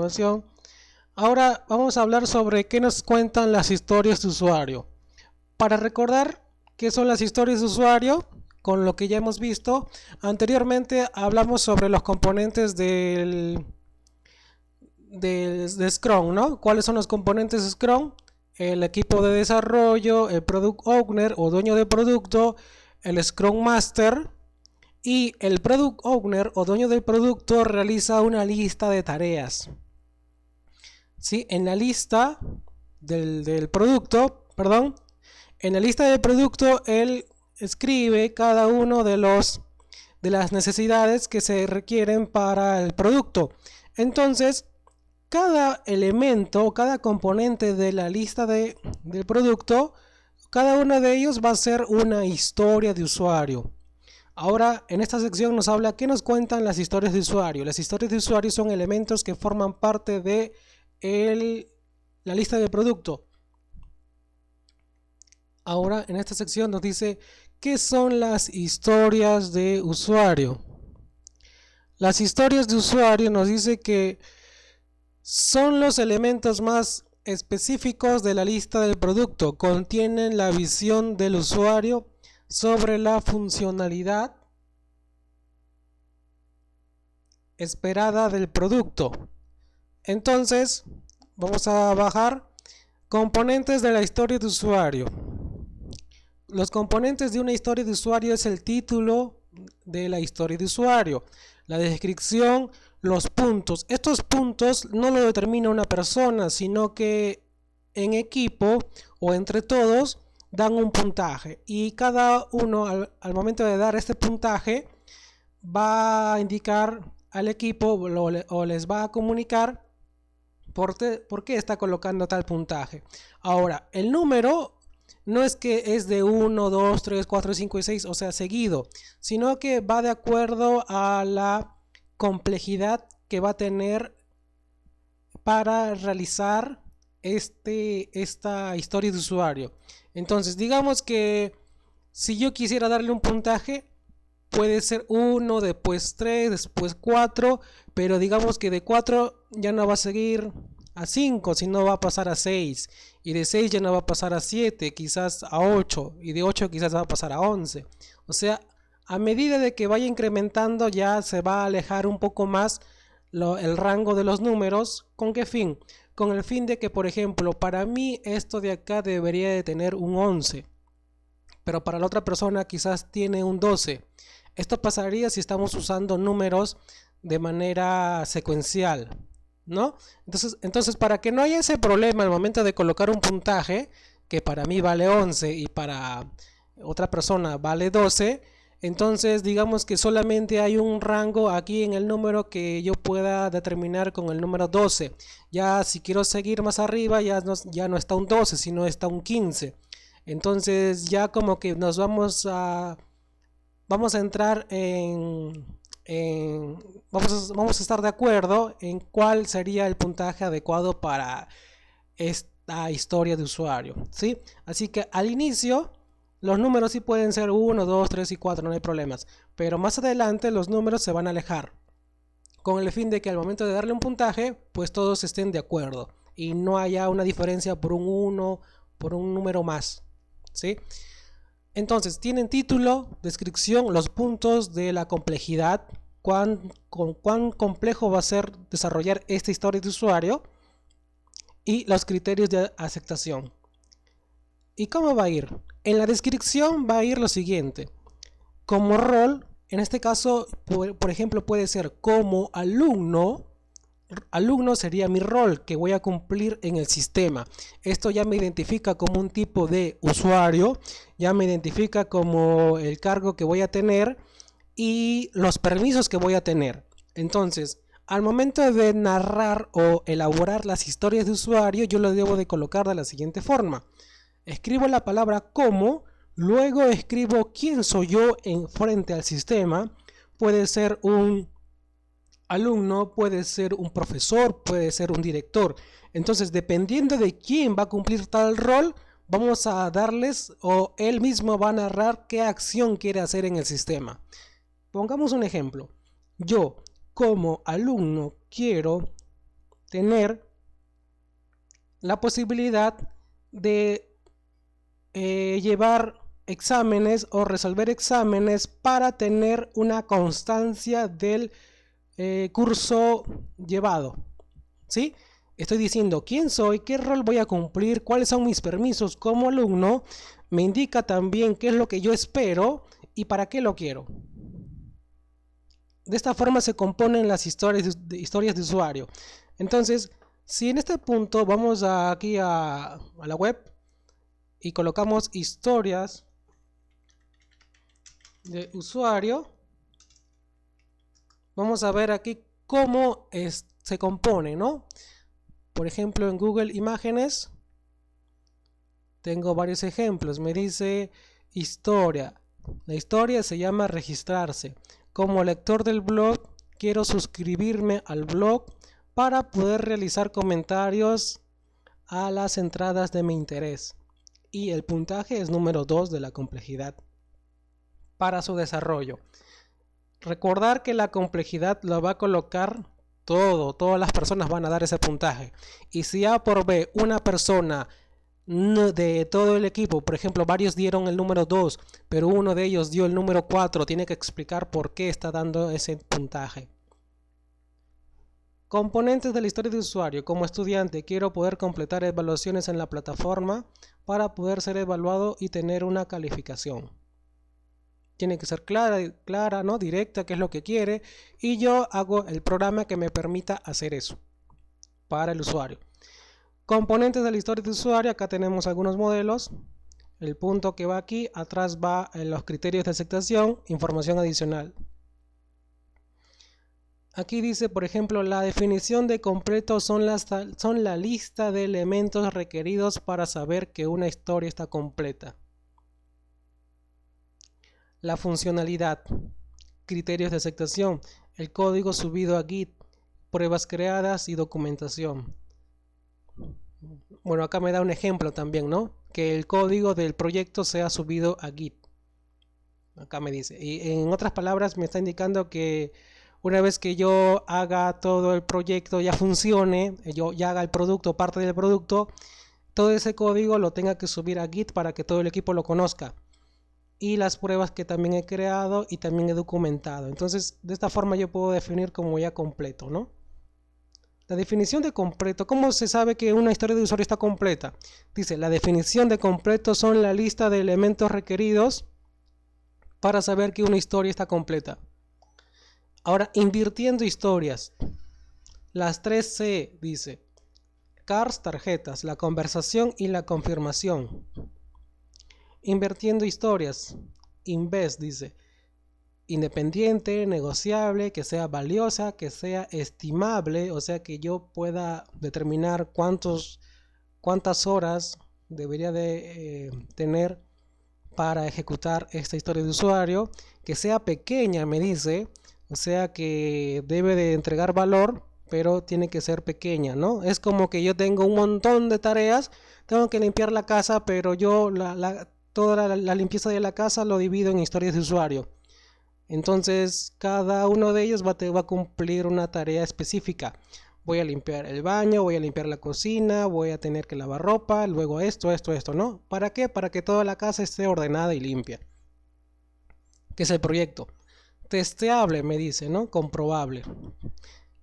grabación. Ahora vamos a hablar sobre qué nos cuentan las historias de usuario. Para recordar qué son las historias de usuario, con lo que ya hemos visto, anteriormente hablamos sobre los componentes de Scrum, ¿no? ¿Cuáles son los componentes de Scrum? El equipo de desarrollo, el Product Owner o dueño de producto, el Scrum Master. Y el Product Owner o dueño del producto realiza una lista de tareas. ¿Sí? En la lista del producto, en la lista del producto él escribe cada uno de las necesidades que se requieren para el producto. Entonces, cada elemento, cada componente de la lista del producto, cada uno de ellos va a ser una historia de usuario. Ahora, en esta sección nos habla qué nos cuentan las historias de usuario. Las historias de usuario son elementos que forman parte de la lista del producto. Ahora, en esta sección nos dice qué son las historias de usuario. Las historias de usuario nos dice que son los elementos más específicos de la lista del producto. Contienen la visión del usuario sobre la funcionalidad esperada del producto. Entonces, vamos a bajar componentes de la historia de usuario. Los componentes de una historia de usuario es el título de la historia de usuario, la descripción, los puntos. Estos puntos no lo determina una persona, sino que en equipo o entre todos dan un puntaje, y cada uno al momento de dar este puntaje va a indicar al equipo o les va a comunicar por qué está colocando tal puntaje. Ahora, el número no es que es de 1, 2, 3, 4, 5 y 6, o sea, seguido, sino que va de acuerdo a la complejidad que va a tener para realizar esta historia de usuario. Entonces, digamos que si yo quisiera darle un puntaje, puede ser 1, después 3, después 4, pero digamos que de 4 ya no va a seguir a 5, sino va a pasar a 6, y de 6 ya no va a pasar a 7, quizás a 8, y de 8 quizás va a pasar a 11. O sea, a medida de que vaya incrementando ya se va a alejar un poco más el rango de los números. ¿Con qué fin? Con el fin de que, por ejemplo, para mí esto de acá debería de tener un 11, pero para la otra persona quizás tiene un 12. Esto pasaría si estamos usando números de manera secuencial, ¿no? Entonces, para que no haya ese problema al momento de colocar un puntaje, que para mí vale 11 y para otra persona vale 12, entonces digamos que solamente hay un rango aquí en el número que yo pueda determinar con el número 12. Ya si quiero seguir más arriba ya no está un 12, sino está un 15. Entonces ya como que nos vamos a entrar vamos a estar de acuerdo en cuál sería el puntaje adecuado para esta historia de usuario, ¿sí? Así que al inicio los números sí pueden ser 1, 2, 3 y 4, no hay problemas, pero más adelante los números se van a alejar, con el fin de que al momento de darle un puntaje, pues todos estén de acuerdo y no haya una diferencia por un 1, por un número más, ¿sí? Entonces, tienen título, descripción, los puntos de la complejidad, cuán complejo va a ser desarrollar esta historia de usuario, y los criterios de aceptación. ¿Y cómo va a ir? En la descripción va a ir lo siguiente. Como rol, en este caso, por ejemplo, puede ser como alumno. Alumno sería mi rol que voy a cumplir en el sistema. Esto ya me identifica como un tipo de usuario, ya me identifica como el cargo que voy a tener y los permisos que voy a tener. Entonces, al momento de narrar o elaborar las historias de usuario, yo lo debo de colocar de la siguiente forma. Escribo la palabra como, luego escribo quién soy yo en frente al sistema. Puede ser un alumno, puede ser un profesor, puede ser un director. Entonces, dependiendo de quién va a cumplir tal rol, vamos a darles, o él mismo va a narrar qué acción quiere hacer en el sistema. Pongamos un ejemplo. Yo, como alumno, quiero tener la posibilidad de llevar exámenes o resolver exámenes para tener una constancia del curso llevado, ¿sí? Estoy diciendo quién soy, qué rol voy a cumplir, cuáles son mis permisos como alumno, me indica también qué es lo que yo espero y para qué lo quiero. De esta forma se componen las historias de usuario. Entonces, si en este punto vamos aquí a la web y colocamos historias de usuario, vamos a ver aquí cómo se compone, ¿no? Por ejemplo, en Google Imágenes tengo varios ejemplos. Me dice historia. La historia se llama registrarse. Como lector del blog, quiero suscribirme al blog para poder realizar comentarios a las entradas de mi interés. Y el puntaje es número 2 de la complejidad para su desarrollo. Recordar que la complejidad lo va a colocar todas las personas van a dar ese puntaje. Y si A por B, una persona de todo el equipo, por ejemplo, varios dieron el número 2, pero uno de ellos dio el número 4, tiene que explicar por qué está dando ese puntaje. Componentes de la historia de usuario. Como estudiante, quiero poder completar evaluaciones en la plataforma para poder ser evaluado y tener una calificación. Tiene que ser clara, ¿no? Directa, qué es lo que quiere, y yo hago el programa que me permita hacer eso para el usuario. Componentes de la historia de usuario. Acá tenemos algunos modelos. El punto que va aquí, atrás va en los criterios de aceptación, información adicional. Aquí dice, por ejemplo, la definición de completo son la lista de elementos requeridos para saber que una historia está completa. La funcionalidad, criterios de aceptación, el código subido a Git, pruebas creadas y documentación. Bueno, acá me da un ejemplo también, ¿no? Que el código del proyecto sea subido a Git. Acá me dice. Y en otras palabras me está indicando que una vez que yo haga todo el proyecto, ya funcione, yo ya haga el producto, parte del producto, todo ese código lo tenga que subir a Git para que todo el equipo lo conozca. Y las pruebas que también he creado y también he documentado. Entonces, de esta forma yo puedo definir como ya completo, ¿no? La definición de completo. ¿Cómo se sabe que una historia de usuario está completa? Dice, la definición de completo son la lista de elementos requeridos para saber que una historia está completa. Ahora, invirtiendo historias. Las 3C, dice. Cars, tarjetas, la conversación y la confirmación. Invirtiendo historias. Invest, dice. Independiente, negociable, que sea valiosa, que sea estimable, o sea que yo pueda determinar cuántas horas debería de tener para ejecutar esta historia de usuario, que sea pequeña, me dice, o sea que debe de entregar valor, pero tiene que ser pequeña, ¿no? Es como que yo tengo un montón de tareas, tengo que limpiar la casa, pero yo toda la limpieza de la casa lo divido en historias de usuario. Entonces, cada uno de ellos va a cumplir una tarea específica. Voy a limpiar el baño, voy a limpiar la cocina, voy a tener que lavar ropa, luego esto, ¿no? ¿Para qué? Para que toda la casa esté ordenada y limpia. ¿Qué es el proyecto? Testeable, me dice, ¿no? Comprobable.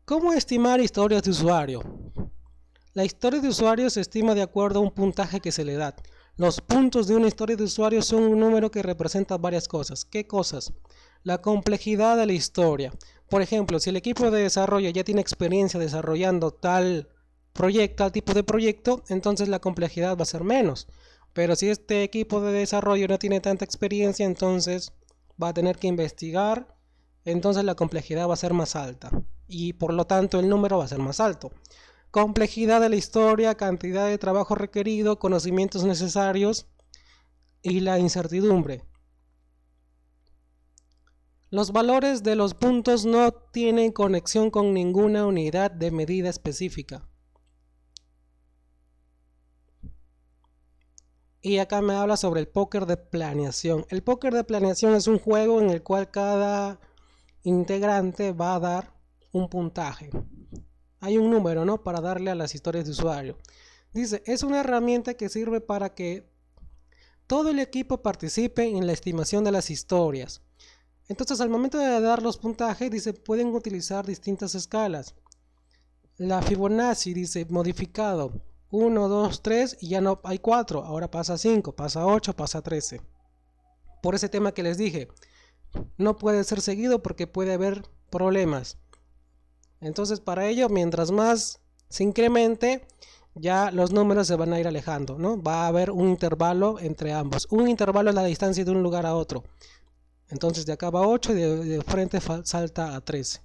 ¿Cómo estimar historias de usuario? La historia de usuario se estima de acuerdo a un puntaje que se le da. Los puntos de una historia de usuario son un número que representa varias cosas. ¿Qué cosas? La complejidad de la historia. Por ejemplo, si el equipo de desarrollo ya tiene experiencia desarrollando tal proyecto, tal tipo de proyecto, entonces la complejidad va a ser menos. Pero si este equipo de desarrollo no tiene tanta experiencia, entonces va a tener que investigar, entonces la complejidad va a ser más alta. Y por lo tanto el número va a ser más alto. Complejidad de la historia, cantidad de trabajo requerido, conocimientos necesarios y la incertidumbre. Los valores de los puntos no tienen conexión con ninguna unidad de medida específica. Y acá me habla sobre el póker de planeación. El póker de planeación es un juego en el cual cada integrante va a dar un puntaje. hay un número, ¿no?, para darle a las historias de usuario. Dice, es una herramienta que sirve para que todo el equipo participe en la estimación de las historias. Entonces, al momento de dar los puntajes, dice, pueden utilizar distintas escalas. La Fibonacci, dice, modificado 1, 2, 3 y ya no hay 4, ahora pasa a 5, pasa a 8, pasa a 13. Por ese tema que les dije, no puede ser seguido porque puede haber problemas. Entonces, para ello, mientras más se incremente, ya los números se van a ir alejando, ¿no? Va a haber un intervalo entre ambos. Un intervalo es la distancia de un lugar a otro. Entonces de acá va 8 y de frente salta a 13.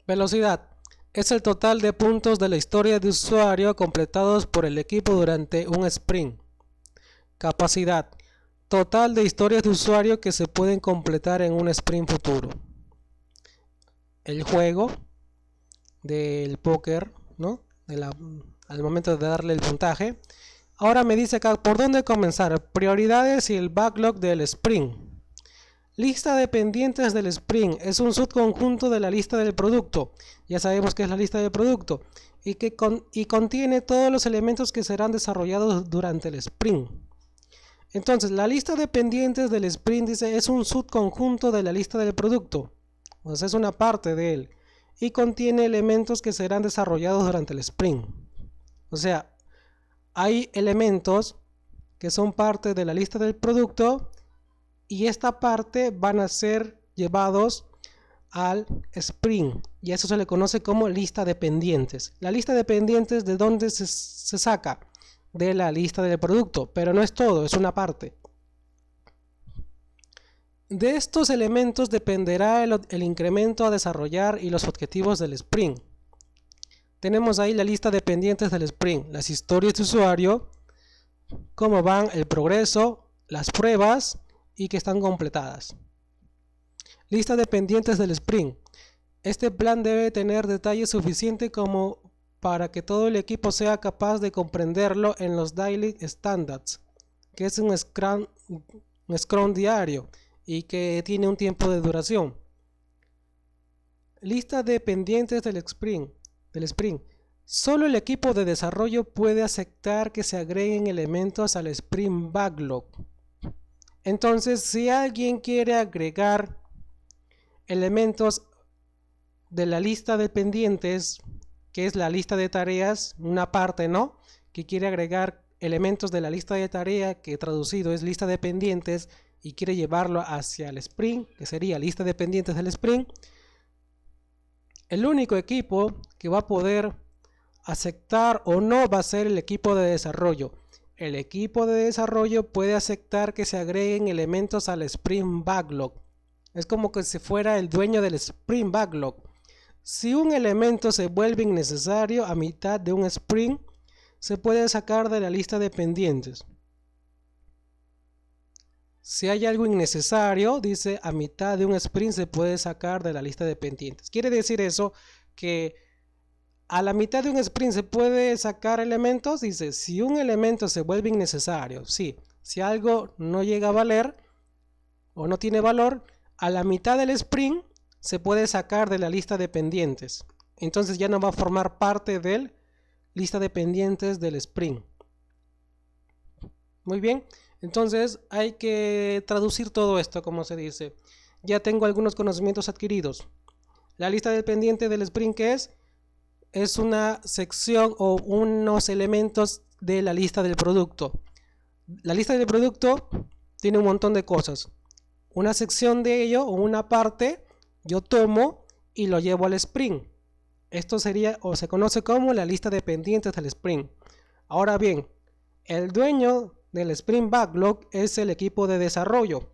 Velocidad. Es el total de puntos de la historia de usuario completados por el equipo durante un sprint. Capacidad. Total de historias de usuario que se pueden completar en un sprint futuro. El juego del póker, ¿no? Al momento de darle el puntaje. Ahora me dice acá, ¿por dónde comenzar? Prioridades y el backlog del sprint. Lista de pendientes del sprint. Es un subconjunto de la lista del producto. Ya sabemos que es la lista del producto. Y contiene todos los elementos que serán desarrollados durante el sprint. Entonces, la lista de pendientes del sprint, dice, es un subconjunto de la lista del producto. O sea, es una parte de él. Y contiene elementos que serán desarrollados durante el sprint. O sea, hay elementos que son parte de la lista del producto y esta parte van a ser llevados al sprint y eso se le conoce como lista de pendientes. La lista de pendientes, ¿de dónde se saca? De la lista del producto, pero no es todo, es una parte. De estos elementos dependerá el incremento a desarrollar y los objetivos del sprint. Tenemos ahí la lista de pendientes del sprint, las historias de usuario, cómo van, el progreso, las pruebas y que están completadas. Lista de pendientes del sprint. Este plan debe tener detalles suficientes como para que todo el equipo sea capaz de comprenderlo en los daily standards, que es un Scrum diario y que tiene un tiempo de duración. Lista de pendientes del sprint. Solo el equipo de desarrollo puede aceptar que se agreguen elementos al sprint backlog. Entonces, si alguien quiere agregar elementos de la lista de pendientes, que es la lista de tareas, una parte, ¿no?, que quiere agregar elementos de la lista de tareas, que traducido es lista de pendientes, y quiere llevarlo hacia el sprint, que sería lista de pendientes del sprint, el único equipo que va a poder aceptar o no va a ser el equipo de desarrollo. El equipo de desarrollo puede aceptar que se agreguen elementos al sprint backlog. Es como que si fuera el dueño del sprint backlog. Si un elemento se vuelve innecesario a mitad de un sprint, se puede sacar de la lista de pendientes. Si hay algo innecesario, dice, a mitad de un sprint se puede sacar de la lista de pendientes. Quiere decir eso que a la mitad de un sprint se puede sacar elementos. Dice, si un elemento se vuelve innecesario, sí, si algo no llega a valer o no tiene valor, a la mitad del sprint se puede sacar de la lista de pendientes. Entonces ya no va a formar parte de la lista de pendientes del sprint. Muy bien. Entonces hay que traducir todo esto, como se dice. Ya tengo algunos conocimientos adquiridos. La lista del pendiente del sprint, ¿qué es? Es una sección o unos elementos de la lista del producto. La lista del producto tiene un montón de cosas. Una sección de ello o una parte yo tomo y lo llevo al sprint. Esto sería o se conoce como la lista de pendientes del sprint. Ahora bien, el dueño del sprint backlog es el equipo de desarrollo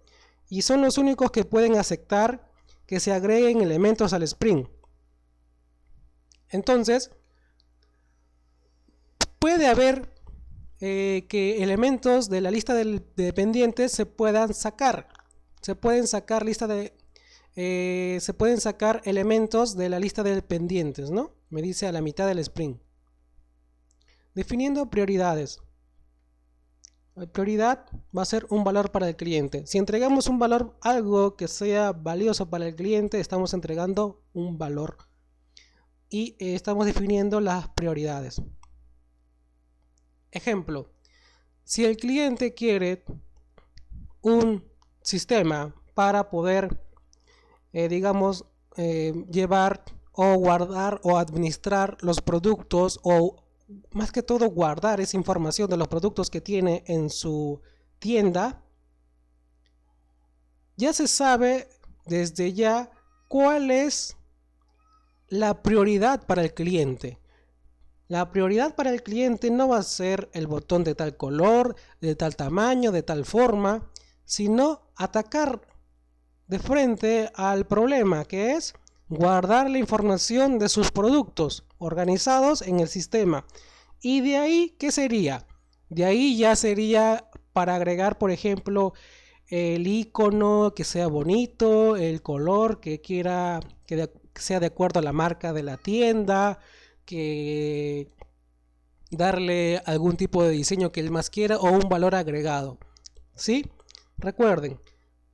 y son los únicos que pueden aceptar que se agreguen elementos al sprint. Entonces, puede haber que elementos de la lista de pendientes se puedan sacar. Se pueden sacar elementos de la lista de pendientes, ¿no? Me dice a la mitad del sprint. Definiendo prioridades. prioridad va a ser un valor para el cliente. Si entregamos un valor, algo que sea valioso para el cliente, estamos entregando un valor y estamos definiendo las prioridades. Ejemplo, si el cliente quiere un sistema para poder, digamos, llevar o guardar o administrar los productos, o más que todo guardar esa información de los productos que tiene en su tienda, ya se sabe desde ya cuál es la prioridad para el cliente. La prioridad para el cliente no va a ser el botón de tal color, de tal tamaño, de tal forma, sino atacar de frente al problema, que es guardar la información de sus productos organizados en el sistema. Y de ahí, ¿qué sería? De ahí ya sería para agregar, por ejemplo, el icono que sea bonito, el color que quiera que sea de acuerdo a la marca de la tienda, que darle algún tipo de diseño que él más quiera o un valor agregado. ¿Sí? Recuerden,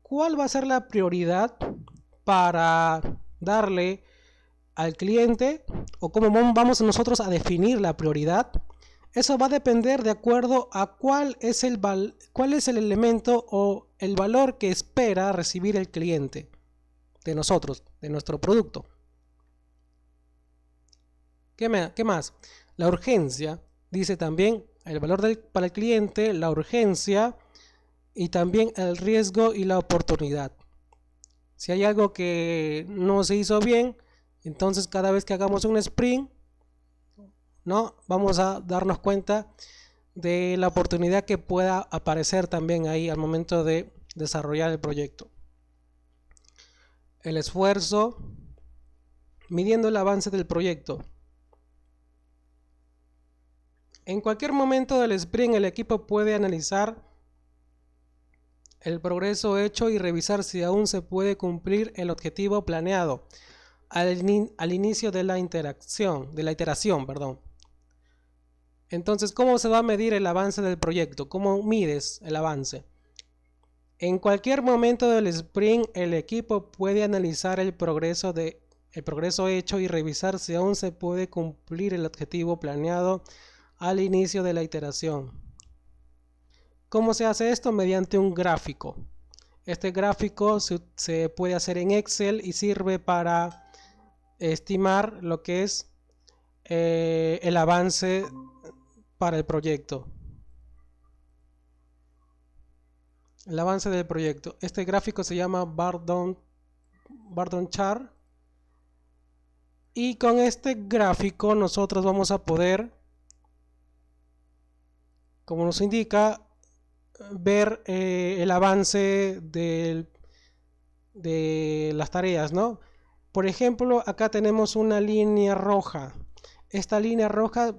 ¿cuál va a ser la prioridad para darle al cliente, o cómo vamos nosotros a definir la prioridad? Eso va a depender de acuerdo a cuál es el elemento o el valor que espera recibir el cliente de nosotros, de nuestro producto. ¿Qué más? La urgencia, dice también el valor para el cliente, la urgencia y también el riesgo y la oportunidad. Si hay algo que no se hizo bien, entonces cada vez que hagamos un sprint, ¿no? Vamos a darnos cuenta de la oportunidad que pueda aparecer también ahí al momento de desarrollar el proyecto. El esfuerzo, midiendo el avance del proyecto. En cualquier momento del sprint, el equipo puede analizar el progreso hecho y revisar si aún se puede cumplir el objetivo planeado al inicio de la iteración. Entonces, ¿cómo se va a medir el avance del proyecto? ¿Cómo mides el avance? En cualquier momento del sprint, el equipo puede analizar el progreso hecho y revisar si aún se puede cumplir el objetivo planeado al inicio de la iteración. ¿Cómo se hace esto? Mediante un gráfico. Este gráfico se puede hacer en Excel y sirve para estimar lo que es el avance para el proyecto. El avance del proyecto. Este gráfico se llama Bardon Chart. Y con este gráfico nosotros vamos a poder, como nos indica, ver el avance de las tareas, ¿no? Por ejemplo, acá tenemos una línea roja. Esta línea roja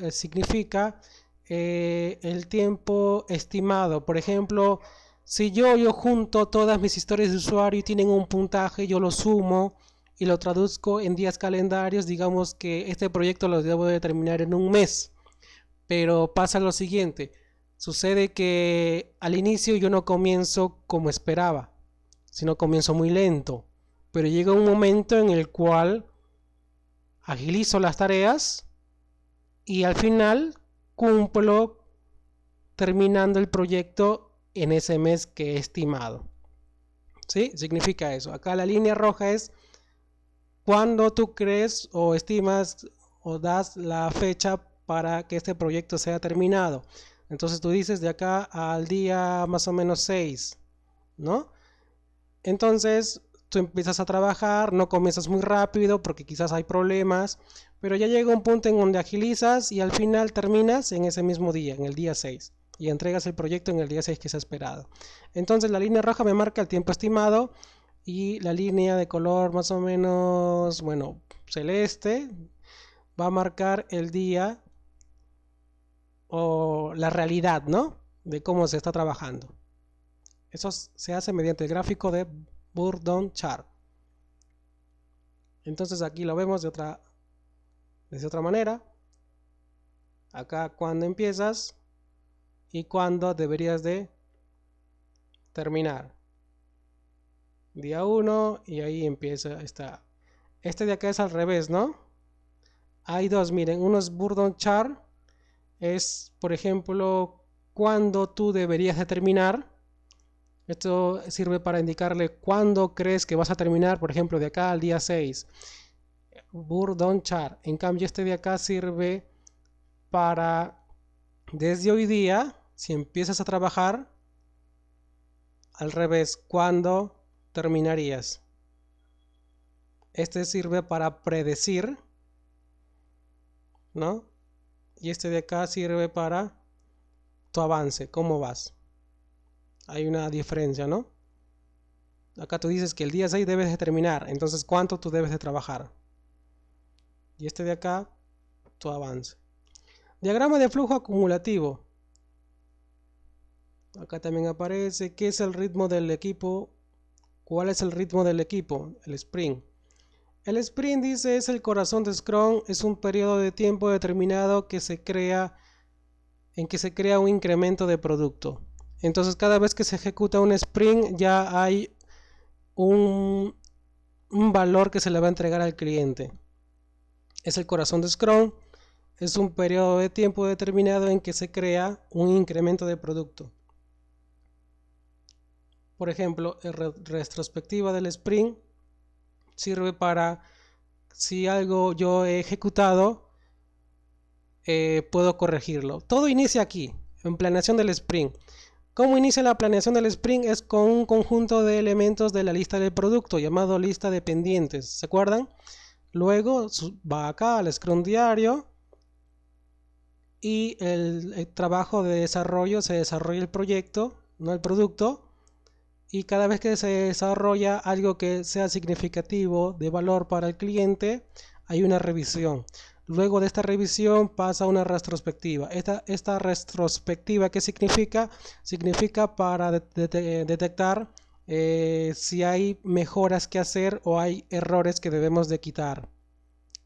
significa el tiempo estimado. Por ejemplo, si yo junto todas mis historias de usuario y tienen un puntaje, yo lo sumo y lo traduzco en días calendarios. Digamos que este proyecto lo debo de terminar en un mes. Pero pasa lo siguiente. Sucede que al inicio yo no comienzo como esperaba, sino comienzo muy lento. Pero llega un momento en el cual agilizo las tareas y al final cumplo terminando el proyecto en ese mes que he estimado. ¿Sí? Significa eso. Acá la línea roja es cuando tú crees o estimas o das la fecha para que este proyecto sea terminado. Entonces tú dices de acá al día más o menos 6, ¿no? Entonces tú empiezas a trabajar, no comienzas muy rápido porque quizás hay problemas, pero ya llega un punto en donde agilizas y al final terminas en ese mismo día, en el día 6, y entregas el proyecto en el día 6 que se ha esperado. Entonces la línea roja me marca el tiempo estimado y la línea de color más o menos, bueno, celeste, va a marcar el día o la realidad, ¿no? De cómo se está trabajando. Eso se hace mediante el gráfico de Bardon Chart. Entonces aquí lo vemos de otra manera. Acá cuando empiezas y cuándo deberías de terminar. Día 1 y ahí empieza esta. Este de acá es al revés, ¿no? Hay dos, miren, uno es Burdon Chart, es por ejemplo cuándo tú deberías de terminar. Esto sirve para indicarle cuándo crees que vas a terminar, por ejemplo, de acá al día 6. Burdon Chart. En cambio, este de acá sirve para desde hoy día, si empiezas a trabajar, al revés, ¿cuándo terminarías? Este sirve para predecir, ¿no? Y este de acá sirve para tu avance, cómo vas. Hay una diferencia, ¿no? Acá tú dices que el día 6 debes de terminar, entonces ¿cuánto tú debes de trabajar? Y este de acá, tu avance. Diagrama de flujo acumulativo. Acá también aparece qué es el ritmo del equipo. ¿Cuál es el ritmo del equipo? El sprint. El sprint, dice, es el corazón de Scrum. Es un periodo de tiempo determinado que se crea, en que se crea un incremento de producto. Entonces cada vez que se ejecuta un sprint ya hay un valor que se le va a entregar al cliente. Es el corazón de Scrum. Es un periodo de tiempo determinado en que se crea un incremento de producto. Por ejemplo, retrospectiva del sprint sirve para si algo yo he ejecutado, puedo corregirlo. Todo inicia aquí, en planeación del sprint. ¿Cómo inicia la planeación del sprint? Es con un conjunto de elementos de la lista del producto llamado lista de pendientes. ¿Se acuerdan? Luego va acá al Scrum diario y el trabajo de desarrollo, se desarrolla el proyecto, no el producto. Y cada vez que se desarrolla algo que sea significativo de valor para el cliente, hay una revisión. Luego de esta revisión pasa una retrospectiva. Esta retrospectiva, ¿qué significa? Significa para detectar si hay mejoras que hacer o hay errores que debemos de quitar.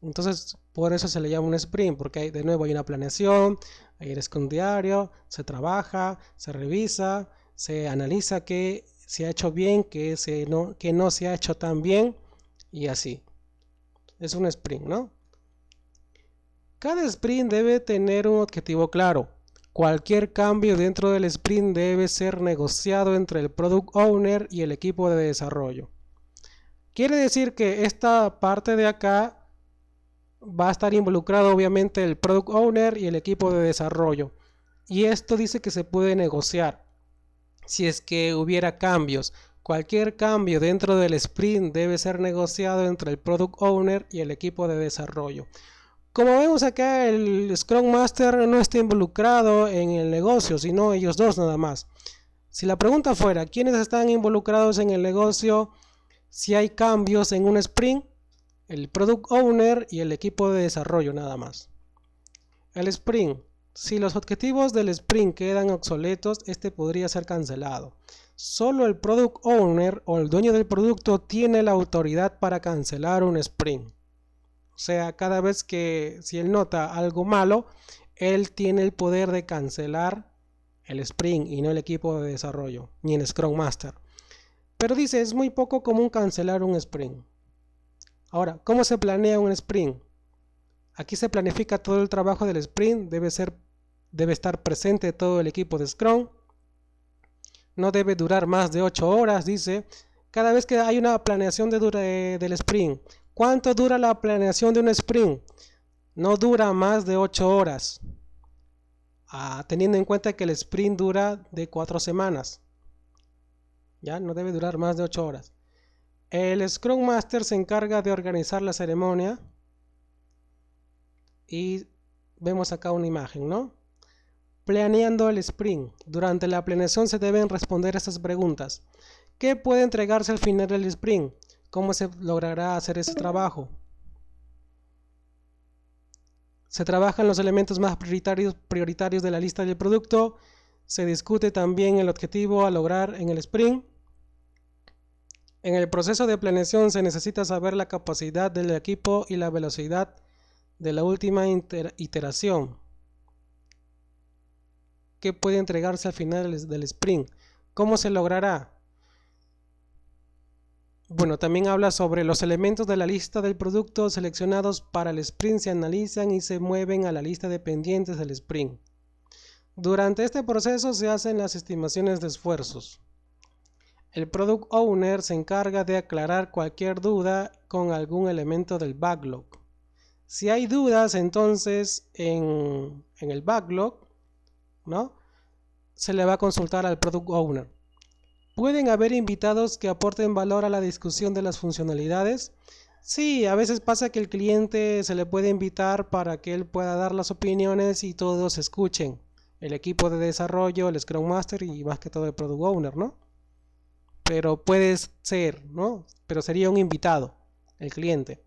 Entonces, por eso se le llama un sprint, porque de nuevo hay una planeación, hay el Scrum diario, se trabaja, se revisa, se analiza qué se ha hecho bien, que no se ha hecho tan bien, y así. Es un sprint, ¿no? Cada sprint debe tener un objetivo claro. Cualquier cambio dentro del sprint debe ser negociado entre el Product Owner y el equipo de desarrollo. Quiere decir que esta parte de acá va a estar involucrado obviamente el Product Owner y el equipo de desarrollo. Y esto dice que se puede negociar. Si es que hubiera cambios, cualquier cambio dentro del sprint debe ser negociado entre el Product Owner y el equipo de desarrollo. Como vemos acá, el Scrum Master no está involucrado en el negocio, sino ellos dos nada más. Si la pregunta fuera, ¿quiénes están involucrados en el negocio si hay cambios en un sprint? El Product Owner y el equipo de desarrollo nada más. El sprint. Si los objetivos del sprint quedan obsoletos, este podría ser cancelado. Solo el Product Owner o el dueño del producto tiene la autoridad para cancelar un sprint. O sea, cada vez que si él nota algo malo, él tiene el poder de cancelar el sprint y no el equipo de desarrollo, ni el Scrum Master. Pero dice, es muy poco común cancelar un sprint. Ahora, ¿cómo se planea un sprint? Aquí se planifica todo el trabajo del sprint, debe estar presente todo el equipo de Scrum. No debe durar más de 8 horas, dice. Cada vez que hay una planeación del sprint, ¿cuánto dura la planeación de un sprint? No dura más de 8 horas. Teniendo en cuenta que el sprint dura de 4 semanas. Ya no debe durar más de 8 horas. El Scrum Master se encarga de organizar la ceremonia. Y vemos acá una imagen, ¿no? Planeando el sprint. Durante la planeación se deben responder estas preguntas. ¿Qué puede entregarse al final del sprint? ¿Cómo se logrará hacer ese trabajo? Se trabajan los elementos más prioritarios de la lista del producto. Se discute también el objetivo a lograr en el sprint. En el proceso de planeación se necesita saber la capacidad del equipo y la velocidad de la última iteración. que puede entregarse al final del sprint. ¿Cómo se logrará? Bueno, también habla sobre los elementos de la lista del producto seleccionados para el sprint se analizan y se mueven a la lista de pendientes del sprint. Durante este proceso se hacen las estimaciones de esfuerzos. El Product Owner se encarga de aclarar cualquier duda con algún elemento del backlog. Si hay dudas, entonces en el backlog, ¿no?, se le va a consultar al Product Owner. ¿Pueden haber invitados que aporten valor a la discusión de las funcionalidades? Sí, a veces pasa que el cliente se le puede invitar para que él pueda dar las opiniones y todos escuchen. El equipo de desarrollo, el Scrum Master y más que todo el Product Owner, ¿no? Pero puede ser, ¿no? Pero sería un invitado, el cliente.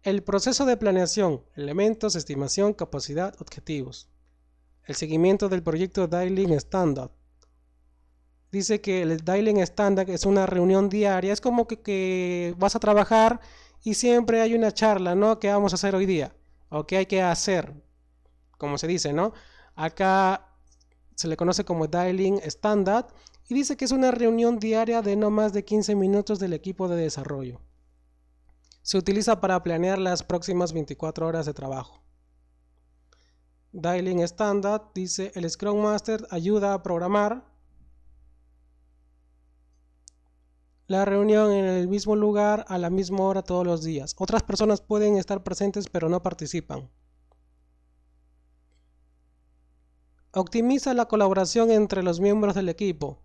El proceso de planeación, elementos, estimación, capacidad, objetivos. El seguimiento del proyecto Daily Standard. Dice que el Daily Standard es una reunión diaria, es como que vas a trabajar y siempre hay una charla, ¿no? ¿Qué vamos a hacer hoy día? ¿O qué hay que hacer? Como se dice, ¿no? Acá se le conoce como Daily Standard y dice que es una reunión diaria de no más de 15 minutos del equipo de desarrollo. Se utiliza para planear las próximas 24 horas de trabajo. Daily Standard dice el Scrum Master ayuda a programar la reunión en el mismo lugar a la misma hora todos los días. Otras personas pueden estar presentes pero no participan. Optimiza la colaboración entre los miembros del equipo.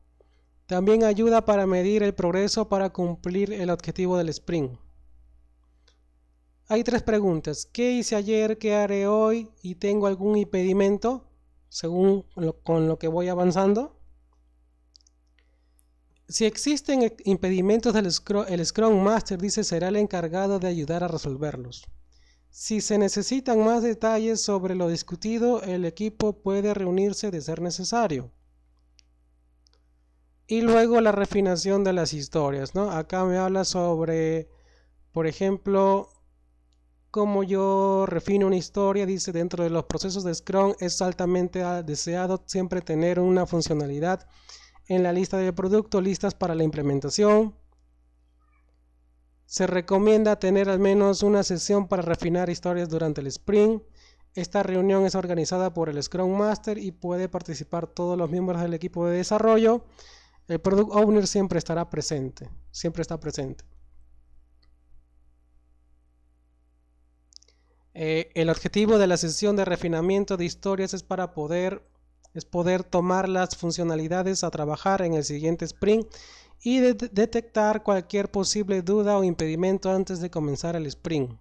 También ayuda para medir el progreso para cumplir el objetivo del sprint. Hay 3 preguntas. ¿Qué hice ayer? ¿Qué haré hoy? ¿Y tengo algún impedimento según con lo que voy avanzando? Si existen impedimentos el Scrum Master dice será el encargado de ayudar a resolverlos. Si se necesitan más detalles sobre lo discutido, el equipo puede reunirse de ser necesario. Y luego la refinación de las historias, ¿no? Acá me habla sobre, por ejemplo, cómo yo refino una historia. Dice, dentro de los procesos de Scrum es altamente deseado siempre tener una funcionalidad en la lista del producto, listas para la implementación. Se recomienda tener al menos una sesión para refinar historias durante el sprint. Esta reunión es organizada por el Scrum Master y puede participar todos los miembros del equipo de desarrollo. El Product Owner siempre estará presente, siempre está presente. El objetivo de la sesión de refinamiento de historias es poder tomar las funcionalidades a trabajar en el siguiente sprint y detectar cualquier posible duda o impedimento antes de comenzar el sprint.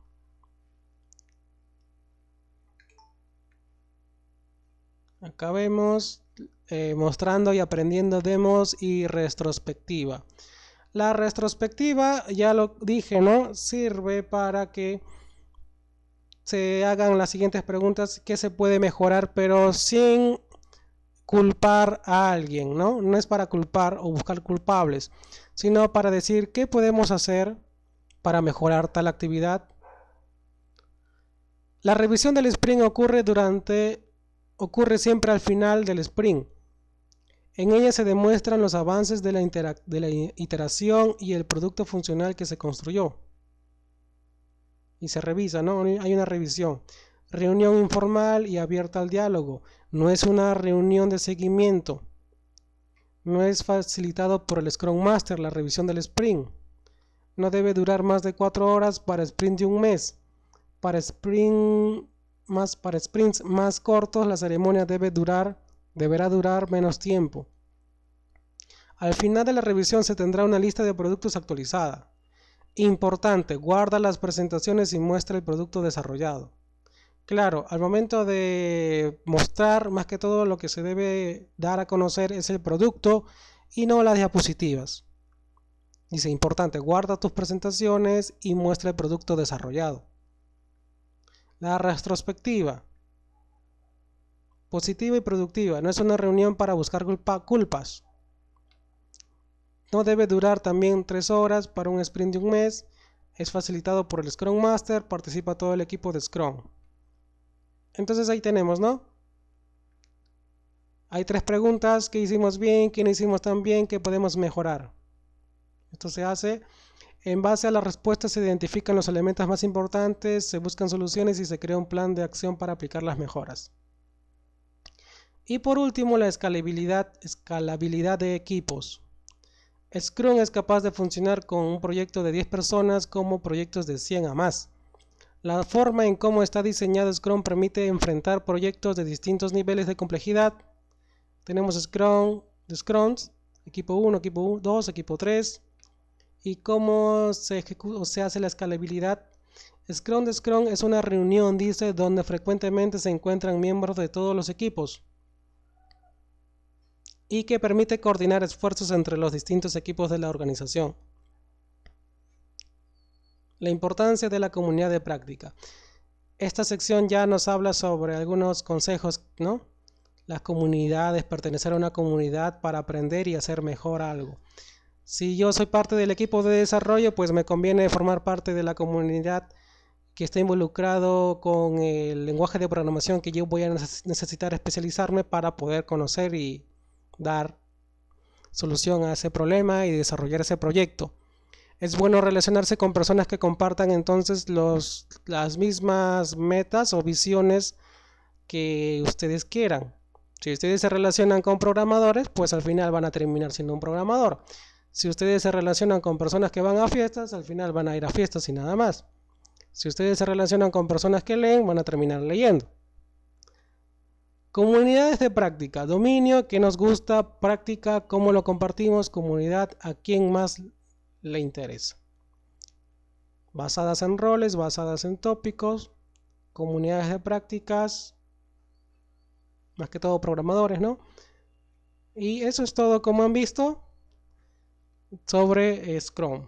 Acá vemos mostrando y aprendiendo demos y retrospectiva. La retrospectiva, ya lo dije, ¿no? Sirve para que se hagan las siguientes preguntas: ¿qué se puede mejorar? Pero sin culpar a alguien, ¿no? No es para culpar o buscar culpables, sino para decir qué podemos hacer para mejorar tal actividad. La revisión del sprint ocurre siempre al final del sprint. En ella se demuestran los avances de la iteración y el producto funcional que se construyó. Y se revisa, ¿no? Hay una revisión. Reunión informal y abierta al diálogo. No es una reunión de seguimiento. No es facilitado por el Scrum Master la revisión del sprint. No debe durar más de 4 horas para sprint de un mes. Para sprints más cortos, la ceremonia deberá durar menos tiempo. Al final de la revisión se tendrá una lista de productos actualizada. Importante, guarda las presentaciones y muestra el producto desarrollado. Claro, al momento de mostrar, más que todo lo que se debe dar a conocer es el producto y no las diapositivas. Dice, importante, guarda tus presentaciones y muestra el producto desarrollado. La retrospectiva, positiva y productiva, no es una reunión para buscar culpas. No debe durar también 3 horas para un sprint de un mes. Es facilitado por el Scrum Master, participa todo el equipo de Scrum. Entonces ahí tenemos, ¿no? Hay 3 preguntas: ¿qué hicimos bien? ¿Qué no hicimos tan bien? ¿Qué podemos mejorar? Esto se hace en base a las respuestas. Se identifican los elementos más importantes, se buscan soluciones y se crea un plan de acción para aplicar las mejoras. Y por último, la escalabilidad de equipos. Scrum es capaz de funcionar con un proyecto de 10 personas como proyectos de 100 a más. La forma en cómo está diseñado Scrum permite enfrentar proyectos de distintos niveles de complejidad. Tenemos Scrums, equipo 1, equipo 2, equipo 3. ¿Y cómo se hace la escalabilidad? Scrum de Scrum es una reunión, dice, donde frecuentemente se encuentran miembros de todos los equipos y que permite coordinar esfuerzos entre los distintos equipos de la organización. La importancia de la comunidad de práctica. Esta sección ya nos habla sobre algunos consejos, ¿no? Las comunidades, pertenecer a una comunidad para aprender y hacer mejor algo. Si yo soy parte del equipo de desarrollo, pues me conviene formar parte de la comunidad que está involucrado con el lenguaje de programación que yo voy a necesitar especializarme para poder conocer y dar solución a ese problema y desarrollar ese proyecto. Es bueno relacionarse con personas que compartan entonces las mismas metas o visiones que ustedes quieran. Si ustedes se relacionan con programadores, pues al final van a terminar siendo un programador. Si ustedes se relacionan con personas que van a fiestas, al final van a ir a fiestas y nada más. Si ustedes se relacionan con personas que leen, van a terminar leyendo. Comunidades de práctica, dominio, qué nos gusta, práctica, cómo lo compartimos, comunidad, a quién más le interesa. Basadas en roles, basadas en tópicos, comunidades de prácticas, más que todo programadores, ¿no? Y eso es todo, como han visto, sobre Scrum.